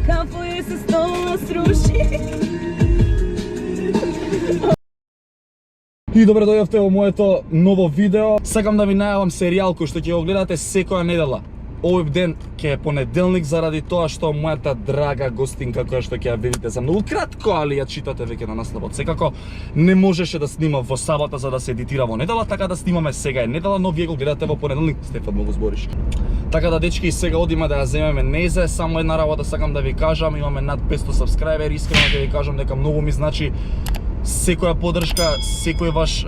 Капuje se stola sruši. И добре дојавте во моето ново видео. Сакам да ви најавам серијал кој што ќе го гледате секоја недела. Овој ден ќе е понеделник заради тоа што мојата драга гостинка која што ќе ја видите за многу кратко, али ја читате веќе на насловот. Секако не можеше да снима во сабота за да се едитира во недела, така да снимаме сега е недела, но вие го гледате во понеделник. Стефан многу збориш. Така да дечки, сега одиме да ја земеме незе. Само една работа сакам да ви кажам, имаме над 500 сабскрајбери, искрено ќе ви кажам дека многу ми значи секоја поддршка, секој ваш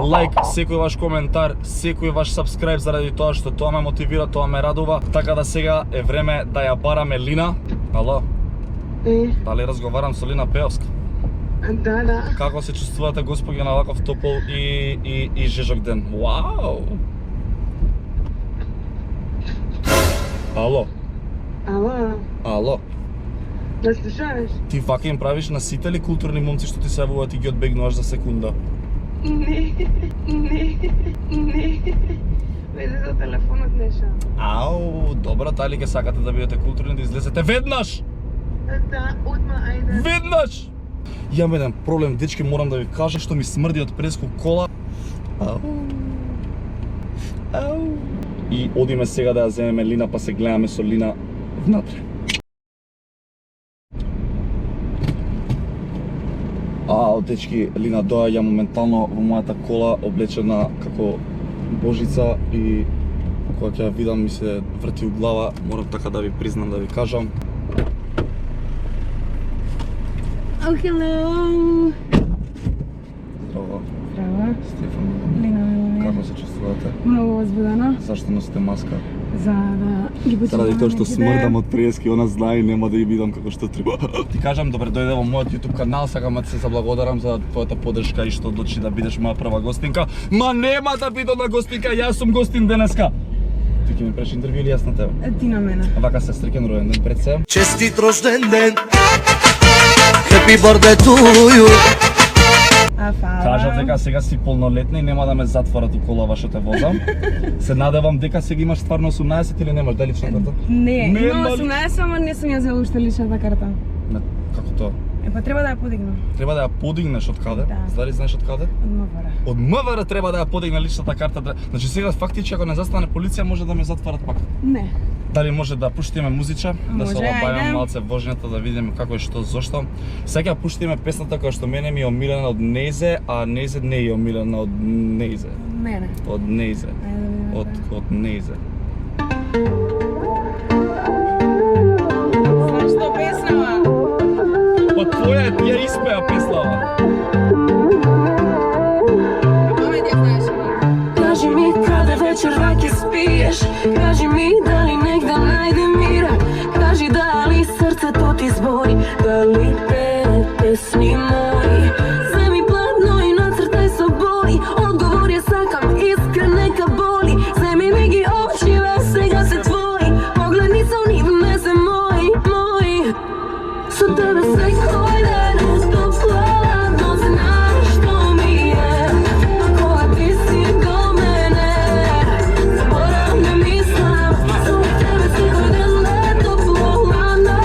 лайк, секој ваш коментар, секој ваш сабскрајб, заради тоа што тоа ме мотивира, тоа ме радува. Така да сега е време да ја бараме Лина. Ало? Дали разговарам со Лина Пеовска? Да. Како се чувствувате, господи, на ваков топол и жежок ден? Вау! Ало? Ало? Да слушаш? Ти вака им правиш на сите ли културни момци што ти се јавуваат и ги одбегнуваш за секунда? Не. Веде за телефонот неша. Ау, добро, дали ќе сакате да бидете културни, да излезете веднаш? Да, одма, ајде. Веднаш! Имам еден проблем, дечки, морам да ви кажам што ми смрди од преску кола. Ау. И одиме сега да ја земеме Лина, па се гледаме со Лина внатре. Дечки, Лина доаѓа моментално во мојата кола, облечена како божица, и кога ќе ја видам ми се врти у глава, морам така да ви признам, да ви кажам. Oh, hello! Здраво. Здраво. Стефан. Лина, Како се чувствувате? Многу возбудена. Зашто носите маска? За да ги почитаме. Заради тоа што смрдам од прески, она знае и нема да ја видам како што треба. Ти кажам, добре дојде во мојот YouTube канал, сакам да се заблагодарам за твојата поддршка и што одлучи да бидеш моја прва гостинка. Ма нема да бидам на гостинка, јас сум гостин денеска. Ти ќе ми преш интервју или јас на тебе? Ти на мене. Вака сестрикен ројен ден пред се. Честит рожден ден. Happy birthday to you. Фала. Кажав дека сега си полнолетна и нема да ме затворат у колава што те возам. Се надевам дека сега имаш стварно 18 или немаш, да лична карта? Не, имам Нема ли? 18, ама не сум ја взела уште личната карта. Како тоа? Па треба да ја подигнам. Треба да ја подигнеш од каде? Да. Дали знаеш од каде? Од МВР. Од МВР треба да ја подигне личната карта. Значи сега фактички ако не застане полиција може да ме затварат пак. Не. Дали може да пуштиме музича, да се Може, олабајаме ајде. малце вожњата, да видиме како и што, зошто. Сега пуштиме песната која што мене ми е омилена од Незе, а Незе не е омилена од Незе. Мене. Од Незе. Ајде да видиме. Од Незе. Знаеш што песнава? Па твоја ја испеа песнава. Памет ја знаеш ова. Кажи ми каде вечер раке спиеш, кажи ми дали негде најде мира, кажи дали срцето ти збори, дали пее песни мои. Земи пладно и нацртај со бои, одговор ја сакам искрен, нека боли. Земи ми ги очиве, сега се твои, погледни со нив не се мои. Со тебе секој ден топла, знаеш што ми е, кога ти си до мене, заборам да мислам. Со тебе секој ден лето плувано,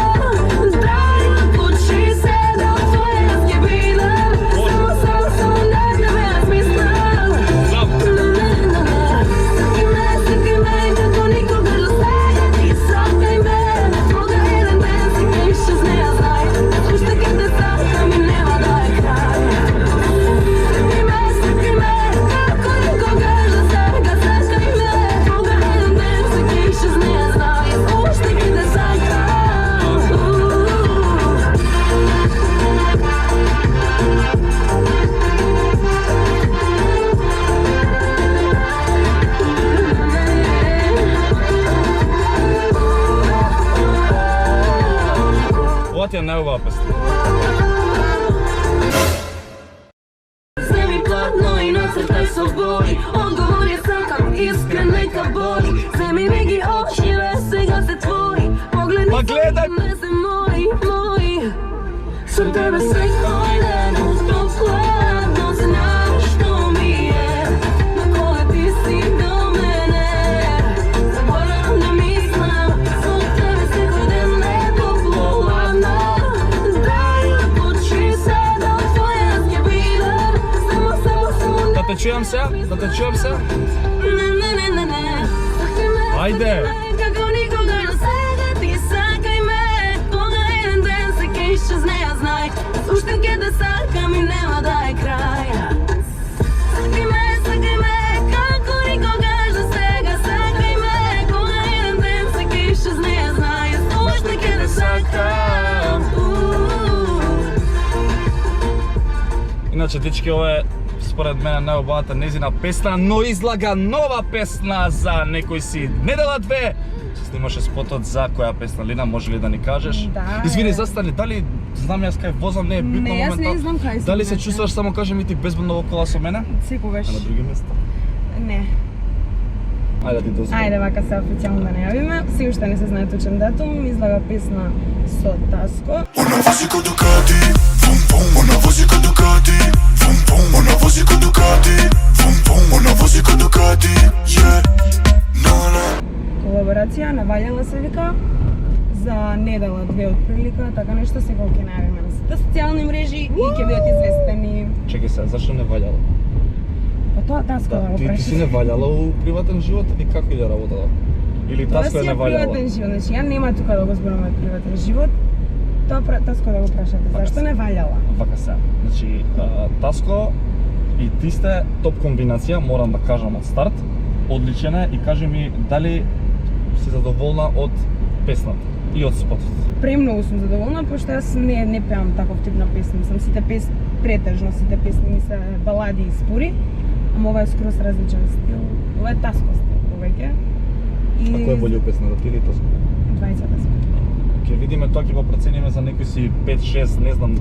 здрави почи се до твоја јас ќе бидам, само да тебе јас мислам. Сакај ме како никога до сега, сакај ме, мога еден ден се ќе не ја знај, уште ке те сакам и нема да е крај. Сакај ме како никога до сега, сакај ме, мога еден ден се ќе не ја знај, уште ке те сакам. Ова ти е најубава песна. Земи пладно и нацртај со бои, одговор ја сакам искрен, нека боли. Земи ми ги очиве, сега се твои, погледни Па гледај! не се мои. Со тебе секој ден топла, знаеш што ми е, на кога ти си до мене, заборам да мислам. Со тебе секој ден не топло, чуjem се? Да те чуjem се? Ајде! Како никога до сега ти сакај ме. Кога еден ден се ќе исчезне, ја знај. Уште ќе те сакам и нема да е крај. Сакај ме, како никога до сега. Сакај ме, кога еден ден се ќе исчезне, ја знај. Уште ќе те сакам. Иначе, дечки, ова е според мене најубавата незина песна, но излага нова песна за некој си недела 2. Се снимаше спотот за која песна, Лина, може ли да ни кажеш? Да. Извини, застани, дали знам јас кај возам, не е битно Не, јас моментално. не знам кај сум Дали се веќе. чувствуваш, само кажи ми ти безбедно во кола со мене? Секогаш. А на други места? Не. Ајде да ти дозволам. Ајде вака се официјално да најавиме. Се уште не се знае точен датум, излага песна со Таско. Ona vozi ko Ducati, vum vum. Ona vozi ko Ducati, vum vum. Ona vozi ko Ducati, vum vum. Ona vozi ko Ducati, yeah. Na na. Колаборација навалјала се вика за недела 2 отприлика, така нешто секој ќе најавиме на сите социјални мрежи и ќе бидат известени. Чекај се, зашто не валјало? Па тоа Таско да го Ти си не прашаш. валјала у приватен живот или како иде работата? Или Тоа Таско си не е валјала? приватен живот, значи ја нема тука да го зборуваме приватен живот. Тоа Таско да го прашате, зашто не валјала? Вака се. Значи, Таско и ти сте топ комбинација, морам да кажам од старт. Одличен е и кажи ми дали си задоволна од песната и од спотот. Премногу сум задоволна, пошто јас не пеам таков тип на песни. Сам сите претежно сите песни ми се балади и спори, ама ова е скроз различен стил. Ова е Таско стил повеќе. И А кој е болje песната, ти или Таско? двајцата сме. Ќе видиме тоа, ќе го процениме за некои си 5-6, не знам,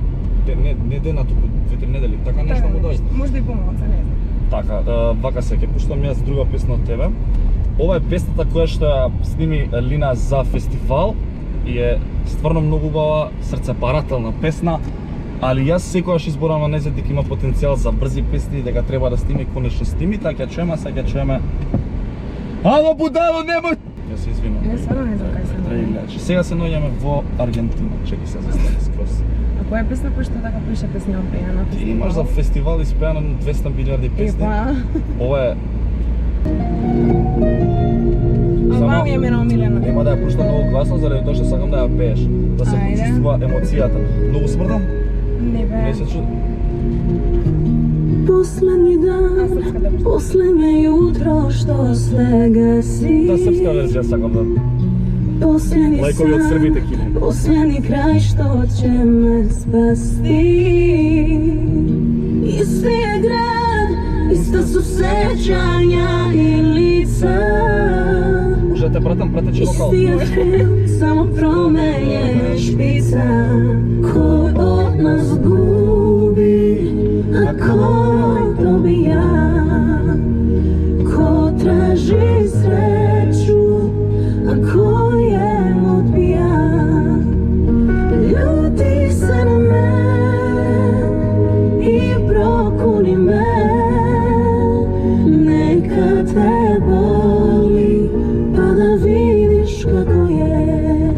не дена, туку 2-3 недели, така нешто му дај. Можда и помалку, не знам. Така, вака се, ќе пуштам јас друга песна од тебе. Ова е песната која што ја сними Лина за фестивал и е стварно многу убава, срцепарателна песна, али јас секогаш изборам на нејзин дека има потенцијал за брзи песни, дека треба да сними, конечно сними, така ќе чуеме, сега ќе чуеме. Ало будало, немој! Јас се извинувам. Не, стварно не знам кај се Драги наоѓа. гледачи, сега се наоѓаме во Аргентина, чеки се застани скроз. А која песна пошто така пише песни опеја на Ти фестивал? имаш за фестивал испеано 200 милиарди песни. Епа. Ова е Ова ми е мене омилена. Нема да ја пуштам многу гласно, заради тоа што сакам да ја пееш, да се Ајде. почувствува емоцијата. Многу смрдам? Не бе. Не се чу... Последни дан, српската песна. последно јутро што се гаси. Та српска верзија сакам да... Последни Лајкови од сан, Србите кине. последни крај што ќе ме спасти. Истиот град, иста сусеќања и лица. Може да те пратам, пратечи локал. Истиот филм, само промене шпица. Кој од нас губи, а кој добија? Кој тражи среќу, а кој ја одбија? Љути се на мен и прокуни ме. Нека те боли, па да видиш како е.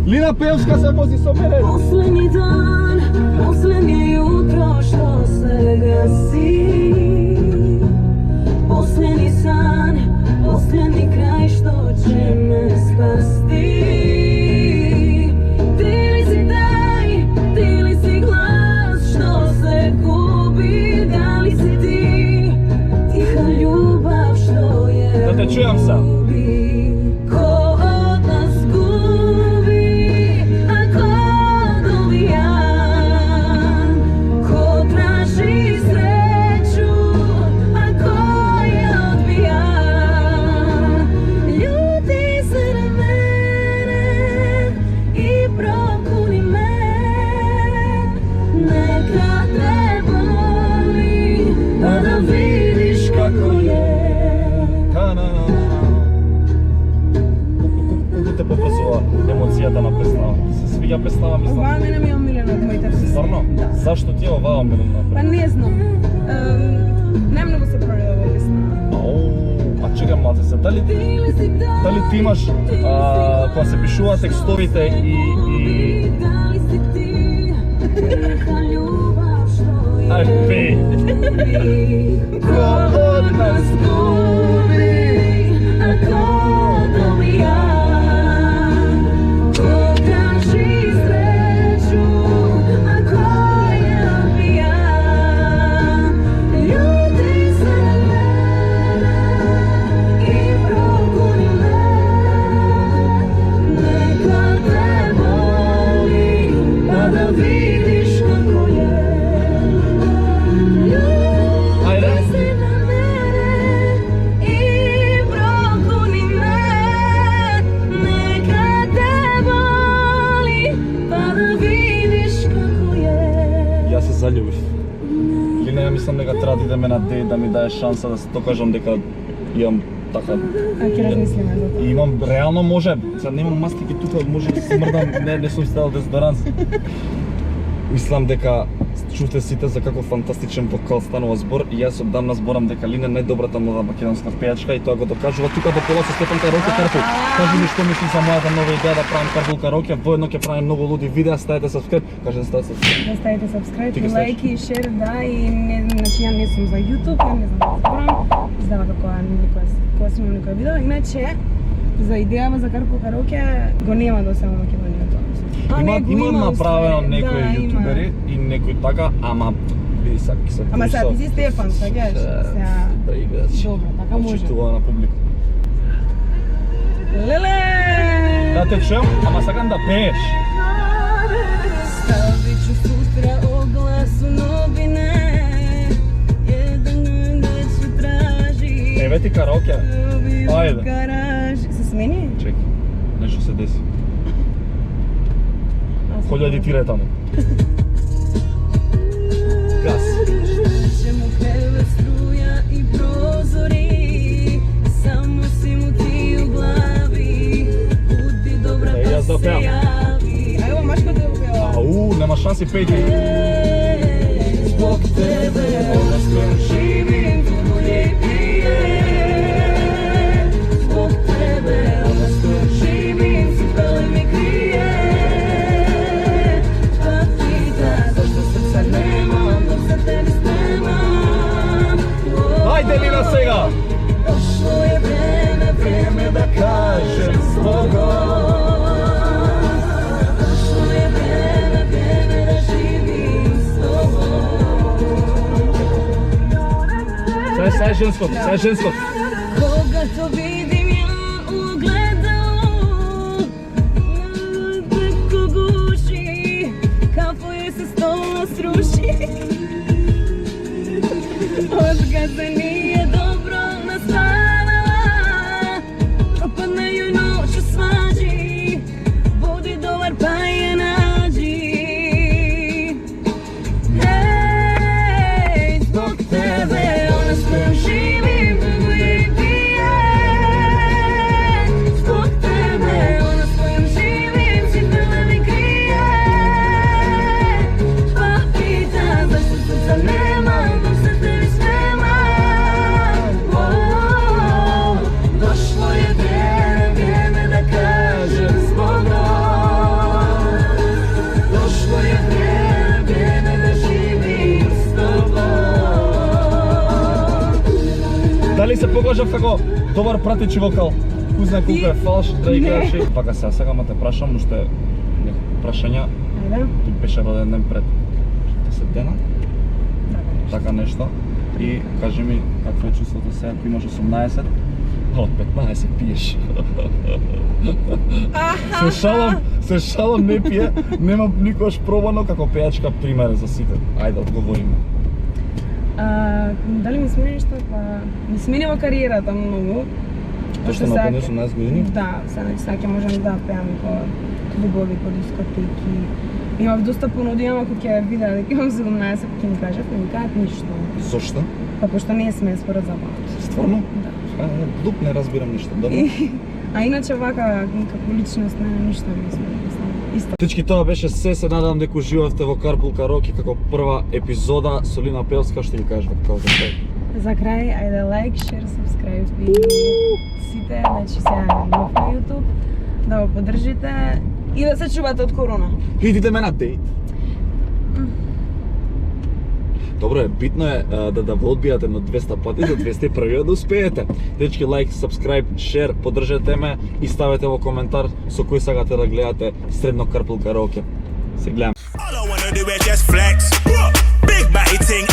Лина Певска се вози со мене. Последни дан, последни јутро што се гаси. Последни сан, последни крај што ќе ме спасти. Ти ли си тај, ти ли си глас што се губи? Дали си ти, тиха љубав што ја Да те чујам се. губи? Кој од нас губи, а кој добија? Кој тражи среќу, а кој ја одбија? Љути се на мене и прокуни ме. Нека те боли, па да видиш како е. Колку те поврзува емоцијата на песнава? Се свиѓа песнава, Ова мислам. мене ми е омилена од моите песни. Стварно? Да. Зашто ти е оваа омилена? Па не знам. Најмногу се пролива во песна. А чекам малце се, дали ти имаш, кога се пишува текстовите и Ај, пеј. Ko od nas gubi, a ko dobija. Ko traži sreću, a ko je odbija. Ljuti se mene i progoni me. Neka te boli, pa da vidiš kako je. Ajde. Misli na mene i progoni me. Neka te boli, pa da vidiš kako je. Јас се заљубив. Или не, ја мислам дека треба да идеме на дејт, да ми даде шанса да се докажам дека имам така. А ќе размислиме за тоа. И имам, реално може, сега немам мастики тука, може да смрдам, не сум ставил дезодоранс. Мислам дека чувте сите за како фантастичен вокал станува збор и јас одамна зборам дека Лине најдобрата нова македонска пејачка и тоа го докажува тука до пола со Стефан Кароке Карпул. Кажи ми што мислиш за мојата нова идеја да правам Карпул Кароке, воедно ќе правим многу луди видеа, ставете subscribe, кажете да ставите subscribe. Да ставите subscribe, Ти ги лайк и шер, да, и не, значи ја не сум за YouTube, ја не знам да зборам, издава како кога снимам некој видео, иначе за идејава за Карпул Кароке го нема до сега во Македонија тоа. Има направено уствари, некои да, јутубери и некои така, ама види сак се. Ама сега ти си Стефан, саѓаш, сега да играч. добро, така може. Очитува на публика. Леле! Да те чуем, ама сакам да пееш. Ставit ću sutra oglas u novine. Jedan da ću tražiti. Еве ти караоке. Ајде. Гараж. Се смени? Чекай, нешто се деси. Кој едитира таму? Гас. Ćemo krevet, struja i prozori. Samo si mu ti u glavi. Budi dobra Ej, ja pa se zapevam. javi. А ево Машко да го пева. Ау, нема шанси пејти. Zbog tebe ono što živim bolje pije. Zbog tebe ono što živim cipele mi krije. Pa pita zašto srca nemam dok za tebi spremam. Ајде Лина сега. Došlo je vreme da kažem zbogom. Došlo je vreme da živim s tobom. Сега е женското, сега е женското. Koga to vidim ja u ogledalu, neko guši, kapo joj se stolno sruši. Od gaze nije dobro naspavala, propadne joj noć u svađi, budi dobar pa je nađi. Ej, zbog tebe ono što živim duguje i pije. Zbog tebe ono s kojim živim cipele mi krije. Pa pita zašto srca nemam dok se tebi spremam. Došlo je vreme da kažem zbogom. Došlo je vreme da živim s tobom. Дали се покажав како добар пратичи вокал? Кој знае колку е фалш, да играш. Пака сега сакам да те прашам уште некои прашања. Ајде. Ти беше роден ден пред 10 дена, така нешто. И кажи ми какво е чувството сега, ако имаш 18, а од 15 пиеш. Се шалам, не пие, немам никош пробано како пејачка пример за сите. Ајде, одговориме. Дали ми смени нешто? Па ми сменила кариерата многу. Тоа што нападне 18 години? Да, сега ќе можам да пеам и по клубови, по дискотеки. Имав доста понуди, ама кога ќе видеа дека имам 17, ќе ми кажат, не ми кажат ништо. Зошто? Па пошто не сме според забавата. Стварно? Да. Дуп не разбирам ништо. Добро. А иначе вака, како личност, не, ништо не сме. Исто. Всички тоа беше се надевам дека уживавте во Карпул Кароке како прва епизода со Лина Пеевска, што ги кажеш како да се. За крај, ајде лайк, шер, сабскрајб и сите, значи сега на нов на YouTube, да го поддржите и да се чувате од корона. Идите ме на дејт. Добро е, битно е да го одбијате на 200 пати, за 201 да успеете. Дечки, лайк, subscribe, share, поддржете ме и ставете во коментар со кој сакате да гледате Средно Карпел караоке. Се гледам. All I wanna do is just flex. Big body ting,